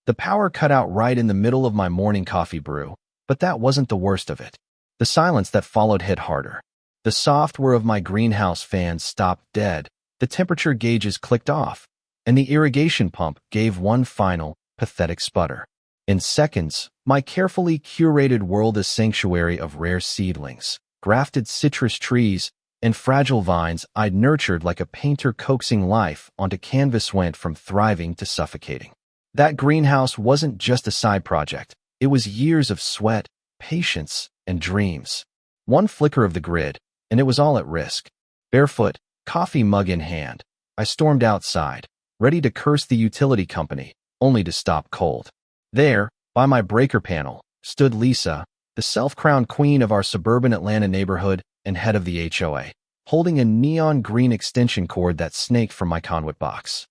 The power cut out right in the middle of my morning coffee brew, but that wasn't the worst of it. The silence that followed hit harder. The soft whir of my greenhouse fans stopped dead, the temperature gauges clicked off, and the irrigation pump gave one final, pathetic sputter. In seconds, my carefully curated world a sanctuary of rare seedlings, grafted citrus trees, and fragile vines I'd nurtured like a painter coaxing life onto canvas went from thriving to suffocating. That greenhouse wasn't just a side project. It was years of sweat, patience, and dreams. One flicker of the grid, and it was all at risk. Barefoot, coffee mug in hand, I stormed outside, ready to curse the utility company, only to stop cold. There, by my breaker panel, stood Lisa, the self-crowned queen of our suburban Atlanta neighborhood and head of the HOA, holding a neon green extension cord that snaked from my conduit box.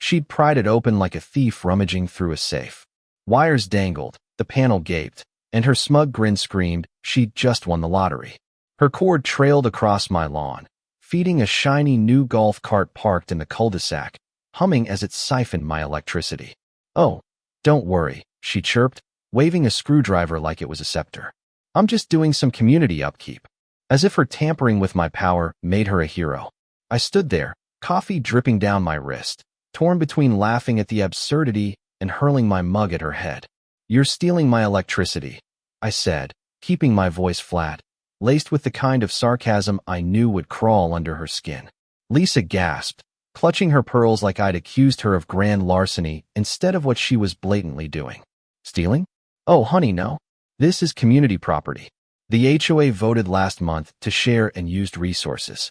She'd pried it open like a thief rummaging through a safe. Wires dangled, the panel gaped, and her smug grin screamed she'd just won the lottery. Her cord trailed across my lawn, feeding a shiny new golf cart parked in the cul-de-sac, humming as it siphoned my electricity. "Oh, don't worry," she chirped, waving a screwdriver like it was a scepter. "I'm just doing some community upkeep." As if her tampering with my power made her a hero. I stood there, coffee dripping down my wrist, torn between laughing at the absurdity and hurling my mug at her head. "You're stealing my electricity," I said, keeping my voice flat, laced with the kind of sarcasm I knew would crawl under her skin. Lisa gasped, clutching her pearls like I'd accused her of grand larceny instead of what she was blatantly doing. "Stealing? Oh, honey, no. This is community property. The HOA voted last month to share and used resources.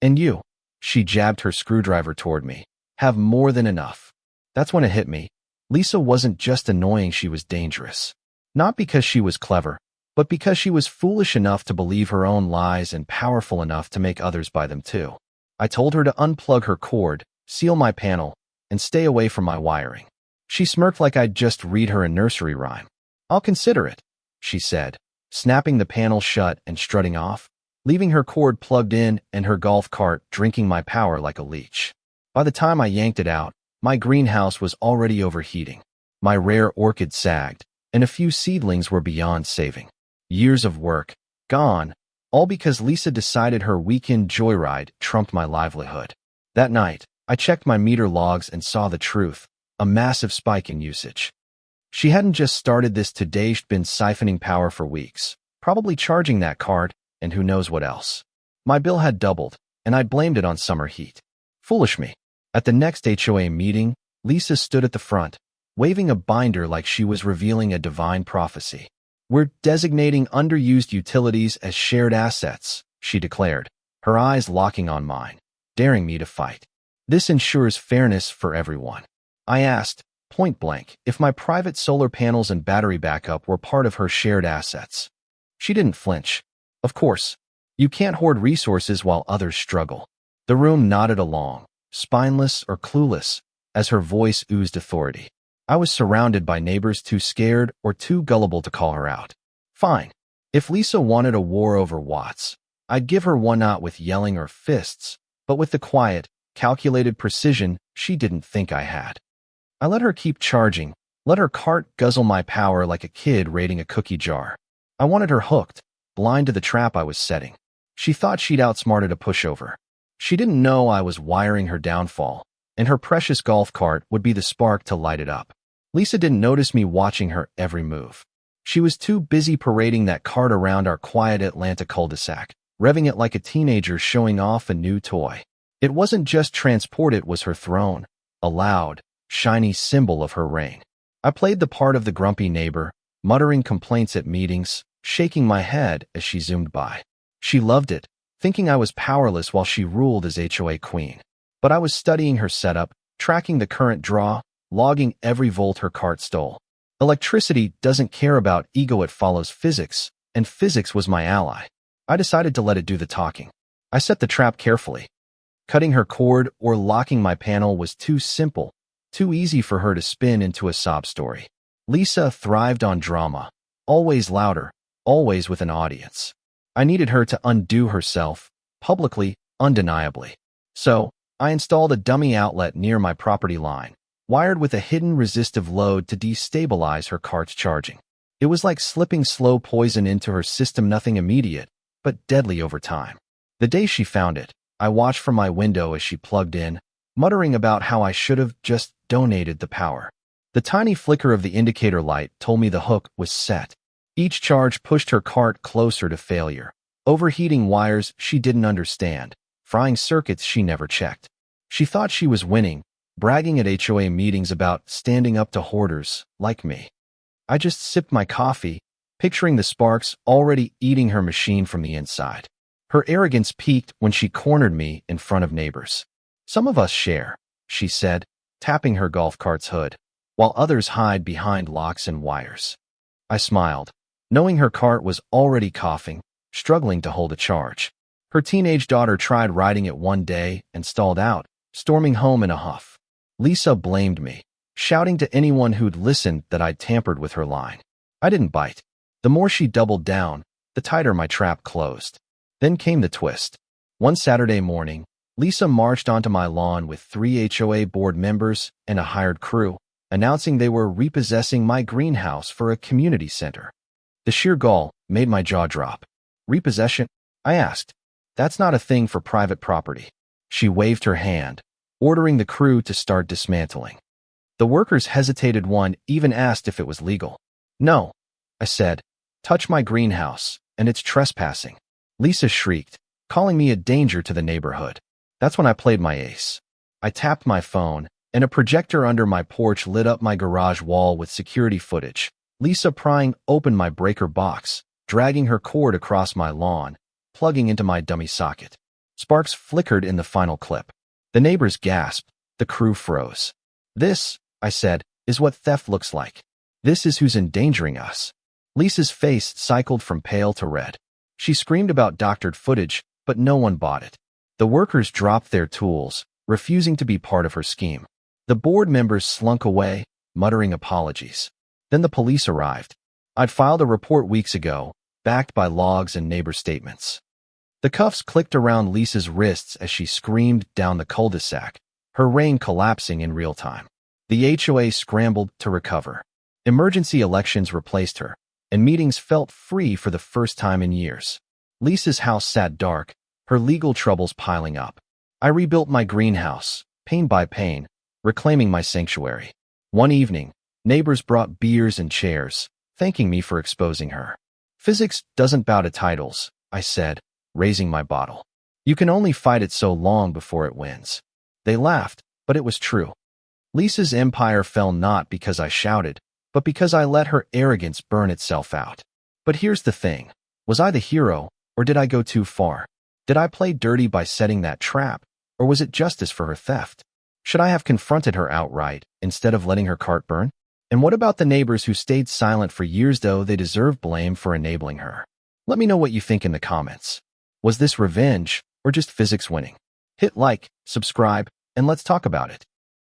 And you," she jabbed her screwdriver toward me, "have more than enough." That's when it hit me. Lisa wasn't just annoying, she was dangerous. Not because she was clever, but because she was foolish enough to believe her own lies and powerful enough to make others buy them too. I told her to unplug her cord, seal my panel, and stay away from my wiring. She smirked like I'd just read her a nursery rhyme. "I'll consider it," she said, snapping the panel shut and strutting off, leaving her cord plugged in and her golf cart drinking my power like a leech. By the time I yanked it out, my greenhouse was already overheating. My rare orchid sagged, and a few seedlings were beyond saving. Years of work, gone, all because Lisa decided her weekend joyride trumped my livelihood. That night, I checked my meter logs and saw the truth, a massive spike in usage. She hadn't just started this today, she'd been siphoning power for weeks, probably charging that card, and who knows what else. My bill had doubled, and I blamed it on summer heat. Foolish me. At the next HOA meeting, Lisa stood at the front, waving a binder like she was revealing a divine prophecy. "We're designating underused utilities as shared assets," she declared, her eyes locking on mine, daring me to fight. "This ensures fairness for everyone." I asked, point blank, if my private solar panels and battery backup were part of her shared assets. She didn't flinch. "Of course. You can't hoard resources while others struggle." The room nodded along, spineless or clueless, as her voice oozed authority. I was surrounded by neighbors too scared or too gullible to call her out. Fine. If Lisa wanted a war over watts, I'd give her one, not with yelling or fists, but with the quiet, calculated precision she didn't think I had. I let her keep charging, let her cart guzzle my power like a kid raiding a cookie jar. I wanted her hooked, blind to the trap I was setting. She thought she'd outsmarted a pushover. She didn't know I was wiring her downfall, and her precious golf cart would be the spark to light it up. Lisa didn't notice me watching her every move. She was too busy parading that cart around our quiet Atlanta cul-de-sac, revving it like a teenager showing off a new toy. It wasn't just transport, it was her throne, a loud, shiny symbol of her reign. I played the part of the grumpy neighbor, muttering complaints at meetings, shaking my head as she zoomed by. She loved it, thinking I was powerless while she ruled as HOA queen. But I was studying her setup, tracking the current draw, logging every volt her cart stole. Electricity doesn't care about ego, it follows physics, and physics was my ally. I decided to let it do the talking. I set the trap carefully. Cutting her cord or locking my panel was too simple, too easy for her to spin into a sob story. Lisa thrived on drama, always louder, always with an audience. I needed her to undo herself, publicly, undeniably. So, I installed a dummy outlet near my property line, wired with a hidden resistive load to destabilize her cart's charging. It was like slipping slow poison into her system, nothing immediate, but deadly over time. The day she found it, I watched from my window as she plugged in, muttering about how I should have just donated the power. The tiny flicker of the indicator light told me the hook was set. Each charge pushed her cart closer to failure. Overheating wires she didn't understand, frying circuits she never checked. She thought she was winning, bragging at HOA meetings about standing up to hoarders like me. I just sipped my coffee, picturing the sparks already eating her machine from the inside. Her arrogance peaked when she cornered me in front of neighbors. "Some of us share," she said, tapping her golf cart's hood, while others hide behind locks and wires. I smiled, knowing her cart was already coughing, struggling to hold a charge. Her teenage daughter tried riding it one day and stalled out, storming home in a huff. Lisa blamed me, shouting to anyone who'd listened that I'd tampered with her line. I didn't bite. The more she doubled down, the tighter my trap closed. Then came the twist. One Saturday morning, Lisa marched onto my lawn with 3 HOA board members and a hired crew, announcing they were repossessing my greenhouse for a community center. The sheer gall made my jaw drop. "Repossession?" I asked. "That's not a thing for private property." She waved her hand, ordering the crew to start dismantling. The workers hesitated, one even asked if it was legal. "No," I said. "Touch my greenhouse, and it's trespassing." Lisa shrieked, calling me a danger to the neighborhood. That's when I played my ace. I tapped my phone, and a projector under my porch lit up my garage wall with security footage. Lisa prying open my breaker box, dragging her cord across my lawn, plugging into my dummy socket. Sparks flickered in the final clip. The neighbors gasped. The crew froze. "This," I said, "is what theft looks like. This is who's endangering us." Lisa's face cycled from pale to red. She screamed about doctored footage, but no one bought it. The workers dropped their tools, refusing to be part of her scheme. The board members slunk away, muttering apologies. Then the police arrived. I'd filed a report weeks ago, backed by logs and neighbor statements. The cuffs clicked around Lisa's wrists as she screamed down the cul-de-sac, her reign collapsing in real time. The HOA scrambled to recover. Emergency elections replaced her, and meetings felt free for the first time in years. Lisa's house sat dark, her legal troubles piling up. I rebuilt my greenhouse, pane by pane, reclaiming my sanctuary. One evening, neighbors brought beers and chairs, thanking me for exposing her. "Physics doesn't bow to titles," I said, raising my bottle. "You can only fight it so long before it wins." They laughed, but it was true. Lisa's empire fell not because I shouted, but because I let her arrogance burn itself out. But here's the thing. Was I the hero, or did I go too far? Did I play dirty by setting that trap, or was it justice for her theft? Should I have confronted her outright, instead of letting her cart burn? And what about the neighbors who stayed silent for years, though they deserve blame for enabling her? Let me know what you think in the comments. Was this revenge, or just physics winning? Hit like, subscribe, and let's talk about it.